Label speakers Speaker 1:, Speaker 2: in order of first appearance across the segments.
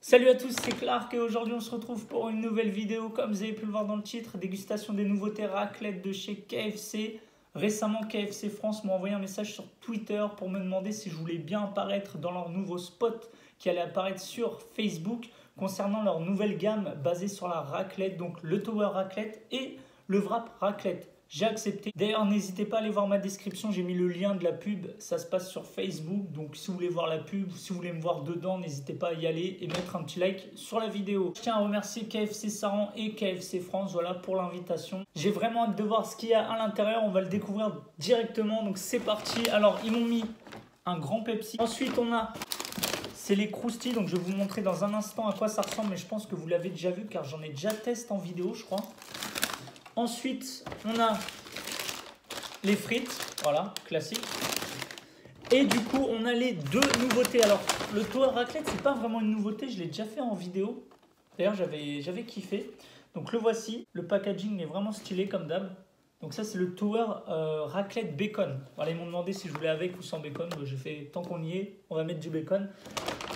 Speaker 1: Salut à tous, c'est Clark et aujourd'hui on se retrouve pour une nouvelle vidéo. Comme vous avez pu le voir dans le titre, dégustation des nouveautés raclette de chez KFC. Récemment, KFC France m'a envoyé un message sur Twitter pour me demander si je voulais bien apparaître dans leur nouveau spot qui allait apparaître sur Facebook concernant leur nouvelle gamme basée sur la raclette, donc le Tower Raclette et le Wrap Raclette. J'ai accepté. D'ailleurs, n'hésitez pas à aller voir ma description, j'ai mis le lien de la pub, ça se passe sur Facebook. Donc si vous voulez voir la pub, si vous voulez me voir dedans, n'hésitez pas à y aller et mettre un petit like sur la vidéo. Je tiens à remercier KFC Saran et KFC France, voilà, pour l'invitation. J'ai vraiment hâte de voir ce qu'il y a à l'intérieur, on va le découvrir directement, donc c'est parti. Alors, ils m'ont mis un grand Pepsi. Ensuite, on a, c'est les Krusty, donc je vais vous montrer dans un instant à quoi ça ressemble, mais je pense que vous l'avez déjà vu car j'en ai déjà testé en vidéo, je crois. Ensuite, on a les frites, voilà, classique. Et du coup, on a les deux nouveautés. Alors, le Tower Raclette, c'est pas vraiment une nouveauté, je l'ai déjà fait en vidéo. D'ailleurs, j'avais kiffé. Donc, le voici. Le packaging est vraiment stylé comme d'hab. Donc, ça, c'est le Tower Raclette Bacon. Voilà, ils m'ont demandé si je voulais avec ou sans bacon. J'ai fait, tant qu'on y est, on va mettre du bacon.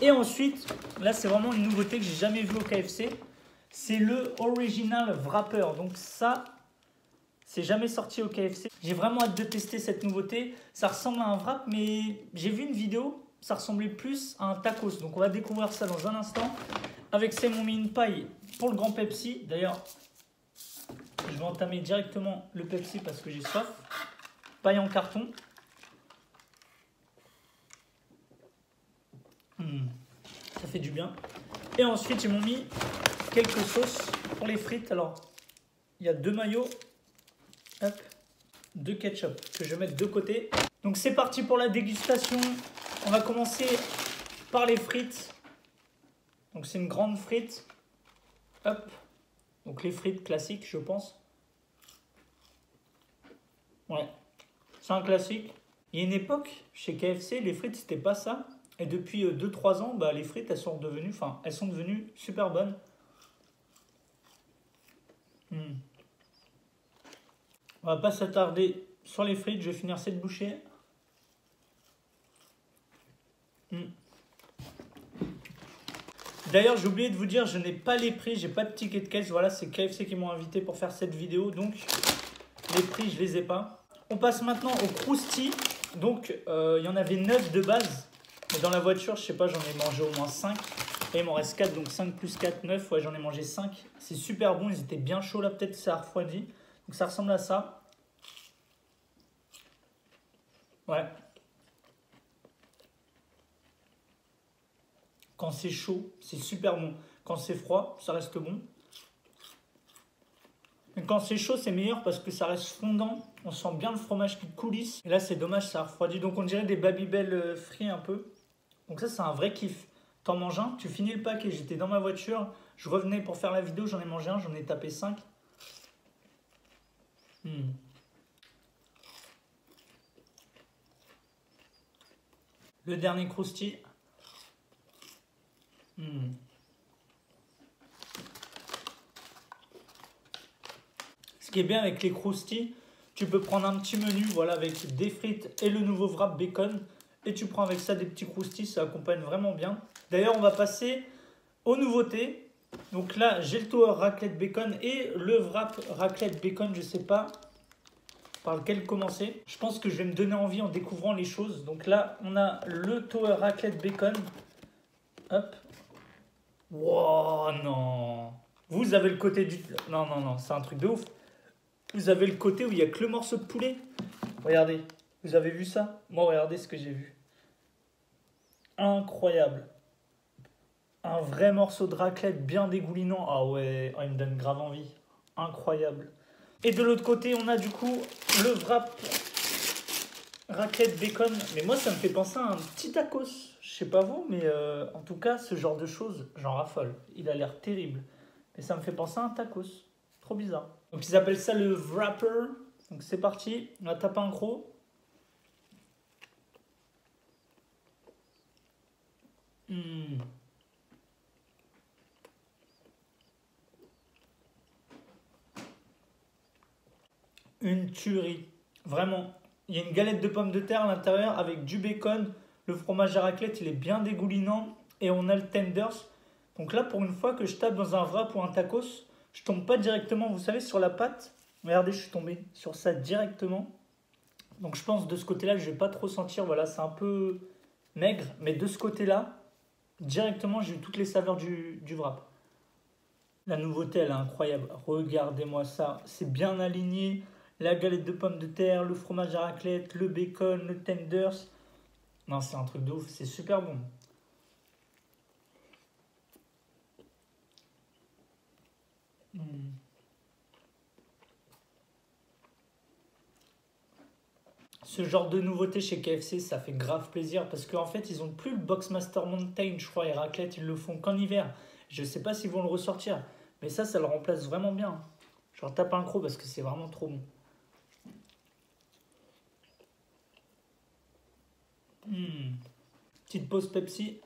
Speaker 1: Et ensuite, là, c'est vraiment une nouveauté que j'ai jamais vue au KFC. C'est le Original Wrapper. Donc ça, c'est jamais sorti au KFC. J'ai vraiment hâte de tester cette nouveauté. Ça ressemble à un wrap, mais j'ai vu une vidéo, ça ressemblait plus à un tacos. Donc on va découvrir ça dans un instant. Avec ça, ils m'ont mis une paille pour le grand Pepsi. D'ailleurs, je vais entamer directement le Pepsi parce que j'ai soif. Paille en carton. Ça fait du bien. Et ensuite, ils m'ont mis quelques sauces pour les frites. Alors, il y a deux maillots, hop, deux ketchup que je vais mettre de côté. Donc c'est parti pour la dégustation. On va commencer par les frites. Donc c'est une grande frite. Hop. Donc les frites classiques, je pense. Ouais, c'est un classique. Il y a une époque, chez KFC, les frites, c'était pas ça. Et depuis 2-3 ans, bah, les frites, elles sont devenues super bonnes. On va pas s'attarder sur les frites, je vais finir cette bouchée. D'ailleurs, j'ai oublié de vous dire, je n'ai pas les prix, j'ai pas de ticket de caisse. Voilà, c'est KFC qui m'ont invité pour faire cette vidéo, donc les prix, je les ai pas. On passe maintenant au Krusty. Donc, il y en avait 9 de base. Mais dans la voiture, je sais pas, j'en ai mangé au moins 5. Et il m'en reste 4, donc 5 plus 4, 9. Ouais, j'en ai mangé 5. C'est super bon, ils étaient bien chauds là, peut-être ça a refroidi. Donc ça ressemble à ça. Ouais. Quand c'est chaud, c'est super bon. Quand c'est froid, ça reste bon. Et quand c'est chaud, c'est meilleur parce que ça reste fondant. On sent bien le fromage qui coulisse. Et là, c'est dommage, ça a refroidi. Donc on dirait des Babybel frits un peu. Donc ça, c'est un vrai kiff. T'en manges un, tu finis le paquet. J'étais dans ma voiture, je revenais pour faire la vidéo, j'en ai mangé un, j'en ai tapé 5. Le dernier Krusty. Ce qui est bien avec les Krusty, tu peux prendre un petit menu, voilà, avec des frites et le nouveau wrap bacon. Et tu prends avec ça des petits Krusty, ça accompagne vraiment bien. D'ailleurs, on va passer aux nouveautés. Donc là, j'ai le Tower Raclette Bacon et le Wrap Raclette Bacon, je ne sais pas par lequel commencer. Je pense que je vais me donner envie en découvrant les choses. Donc là, on a le Tower Raclette Bacon. Hop. Wow, non. Vous avez le côté du... Non, non, non, c'est un truc de ouf. Vous avez le côté où il n'y a que le morceau de poulet. Regardez, vous avez vu ça? Moi, regardez ce que j'ai vu. Incroyable. Un vrai morceau de raclette bien dégoulinant. Ah ouais, oh, il me donne grave envie. Incroyable. Et de l'autre côté, on a du coup le wrap raclette bacon. Mais moi, ça me fait penser à un petit tacos. Je sais pas vous, mais en tout cas, ce genre de choses, j'en raffole. Il a l'air terrible. Mais ça me fait penser à un tacos. Trop bizarre. Donc, ils appellent ça le wrapper. Donc, c'est parti. On va taper un croc. Une tuerie. Vraiment. Il y a une galette de pommes de terre à l'intérieur avec du bacon. Le fromage à raclette, il est bien dégoulinant. Et on a le tenders. Donc là, pour une fois que je tape dans un wrap ou un tacos, je tombe pas directement, vous savez, sur la pâte. Regardez, je suis tombé sur ça directement. Donc je pense de ce côté-là, je vais pas trop sentir, voilà, c'est un peu maigre. Mais de ce côté-là, directement, j'ai eu toutes les saveurs du wrap. La nouveauté, elle est incroyable. Regardez-moi ça. C'est bien aligné. La galette de pommes de terre, le fromage à raclette, le bacon, le tenders. Non, c'est un truc de ouf. C'est super bon. Ce genre de nouveauté chez KFC, ça fait grave plaisir parce qu'en fait, ils ont plus le Boxmaster Mountain, je crois, et raclette, ils le font qu'en hiver. Je sais pas s'ils vont le ressortir, mais ça le remplace vraiment bien. Je leur tape un croc parce que c'est vraiment trop bon. Petite pause Pepsi.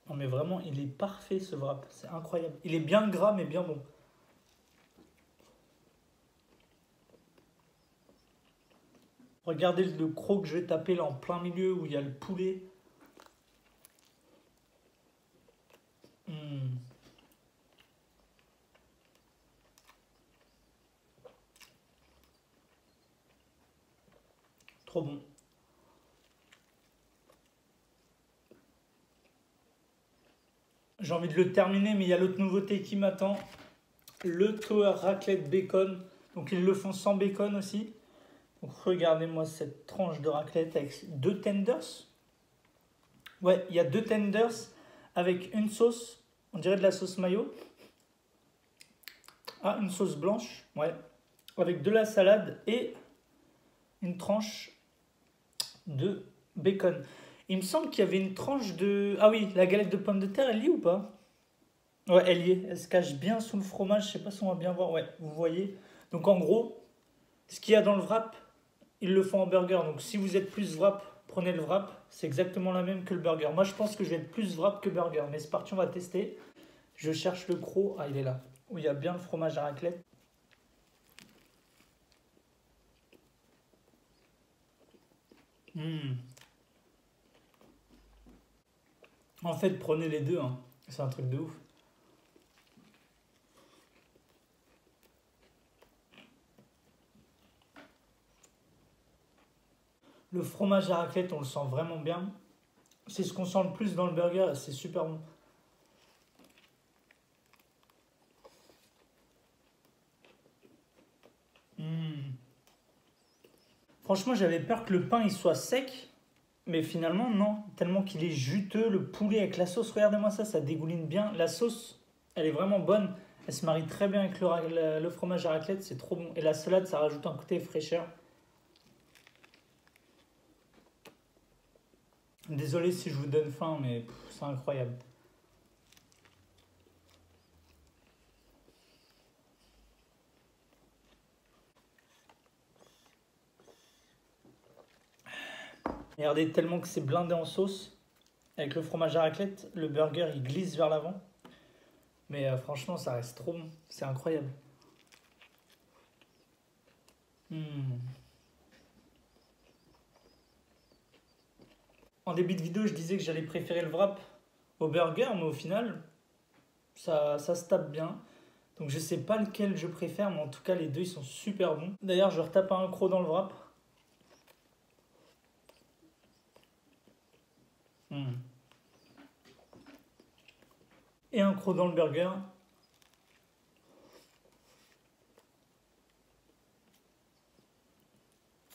Speaker 1: Non mais vraiment, il est parfait ce wrap, c'est incroyable. Il est bien gras mais bien bon. Regardez le croc que je vais taper là en plein milieu où il y a le poulet. Trop bon. J'ai envie de le terminer, mais il y a l'autre nouveauté qui m'attend. Le Tower Raclette Bacon. Donc ils le font sans bacon aussi. Donc regardez-moi cette tranche de raclette avec 2 tenders. Ouais, il y a 2 tenders avec une sauce, on dirait de la sauce mayo. Ah, une sauce blanche, ouais. Avec de la salade et une tranche de bacon. Il me semble qu'il y avait une tranche de... Ah oui, la galette de pommes de terre, elle y est ou pas? Ouais, elle y est. Elle se cache bien sous le fromage. Je sais pas si on va bien voir. Ouais, vous voyez. Donc en gros, ce qu'il y a dans le wrap, ils le font en burger. Donc si vous êtes plus wrap, prenez le wrap. C'est exactement la même que le burger. Moi, je pense que je vais être plus wrap que burger. Mais c'est parti, on va tester. Je cherche le croc. Ah, il est là. Où il y a bien le fromage à raclette. En fait, prenez les deux, hein. C'est un truc de ouf. Le fromage à raclette, on le sent vraiment bien. C'est ce qu'on sent le plus dans le burger. C'est super bon. Franchement, j'avais peur que le pain il soit sec. Mais finalement, non. Tellement qu'il est juteux. Le poulet avec la sauce, regardez-moi ça, ça dégouline bien. La sauce, elle est vraiment bonne. Elle se marie très bien avec le fromage à raclette. C'est trop bon. Et la salade, ça rajoute un côté fraîcheur. Désolé si je vous donne faim, mais c'est incroyable. Regardez, tellement que c'est blindé en sauce. Avec le fromage à raclette, le burger il glisse vers l'avant. Mais franchement, ça reste trop bon. C'est incroyable. En début de vidéo, je disais que j'allais préférer le wrap au burger, mais au final, ça se tape bien. Donc je sais pas lequel je préfère, mais en tout cas, les deux ils sont super bons. D'ailleurs, je retape un croc dans le wrap. Et un croc dans le burger.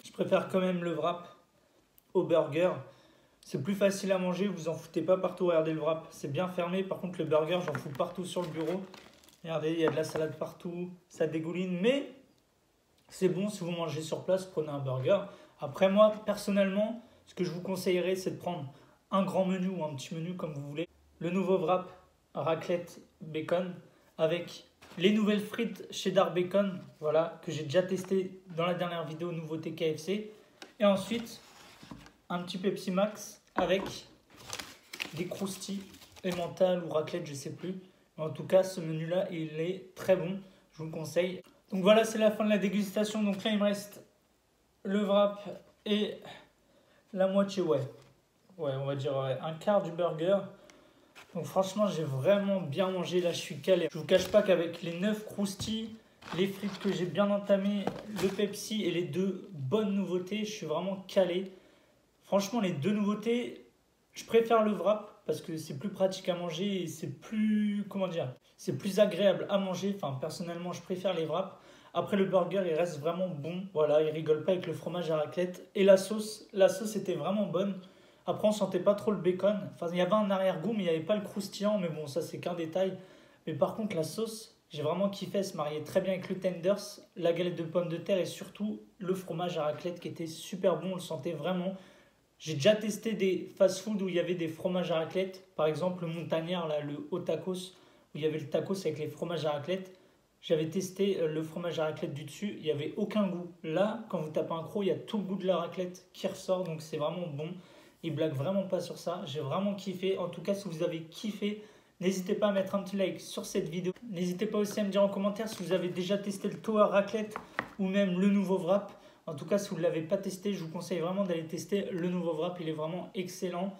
Speaker 1: Je préfère quand même le wrap au burger. C'est plus facile à manger, vous en foutez pas partout. Regardez le wrap, c'est bien fermé. Par contre, le burger, j'en fous partout sur le bureau. Regardez, il y a de la salade partout, ça dégouline. Mais c'est bon si vous mangez sur place, prenez un burger. Après, moi, personnellement, ce que je vous conseillerais, c'est de prendre un grand menu ou un petit menu comme vous voulez. Le nouveau wrap raclette bacon avec les nouvelles frites cheddar bacon, voilà, que j'ai déjà testé dans la dernière vidéo nouveauté KFC. Et ensuite, un petit Pepsi Max avec des croustilles emmental ou raclette, je sais plus. Mais en tout cas, ce menu-là, il est très bon. Je vous le conseille. Donc voilà, c'est la fin de la dégustation. Donc là, il me reste le wrap et la moitié, ouais. Ouais, on va dire un quart du burger. Donc franchement, j'ai vraiment bien mangé. Là, je suis calé. Je vous cache pas qu'avec les 9 croustilles, les frites que j'ai bien entamées, le Pepsi et les 2 bonnes nouveautés, je suis vraiment calé. Franchement, les 2 nouveautés, je préfère le wrap parce que c'est plus pratique à manger et c'est plus, comment dire, c'est plus agréable à manger. Enfin, personnellement, je préfère les wraps. Après, le burger, il reste vraiment bon. Voilà, il rigole pas avec le fromage à raclette. Et la sauce était vraiment bonne. Après, on sentait pas trop le bacon. Enfin, il y avait un arrière-goût, mais il n'y avait pas le croustillant. Mais bon, ça, c'est qu'un détail. Mais par contre, la sauce, j'ai vraiment kiffé. Elle se mariait très bien avec le tenders, la galette de pommes de terre et surtout le fromage à raclette qui était super bon. On le sentait vraiment. J'ai déjà testé des fast-food où il y avait des fromages à raclette. Par exemple, le Montagnard, là, le Haut Tacos, où il y avait le tacos avec les fromages à raclette. J'avais testé le fromage à raclette du dessus, il n'y avait aucun goût. Là, quand vous tapez un croc, il y a tout le goût de la raclette qui ressort, donc c'est vraiment bon. Il blague vraiment pas sur ça, j'ai vraiment kiffé. En tout cas, si vous avez kiffé, n'hésitez pas à mettre un petit like sur cette vidéo. N'hésitez pas aussi à me dire en commentaire si vous avez déjà testé le Tower raclette ou même le nouveau wrap. En tout cas, si vous ne l'avez pas testé, je vous conseille vraiment d'aller tester le nouveau wrap, il est vraiment excellent.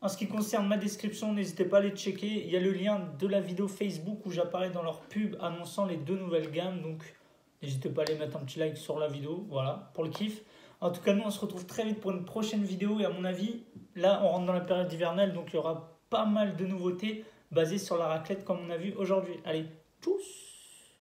Speaker 1: En ce qui concerne ma description, n'hésitez pas à les checker. Il y a le lien de la vidéo Facebook où j'apparais dans leur pub annonçant les 2 nouvelles gammes. Donc, n'hésitez pas à aller mettre un petit like sur la vidéo. Voilà, pour le kiff. En tout cas, nous, on se retrouve très vite pour une prochaine vidéo. Et à mon avis, là, on rentre dans la période hivernale. Donc, il y aura pas mal de nouveautés basées sur la raclette comme on a vu aujourd'hui. Allez, tchuss!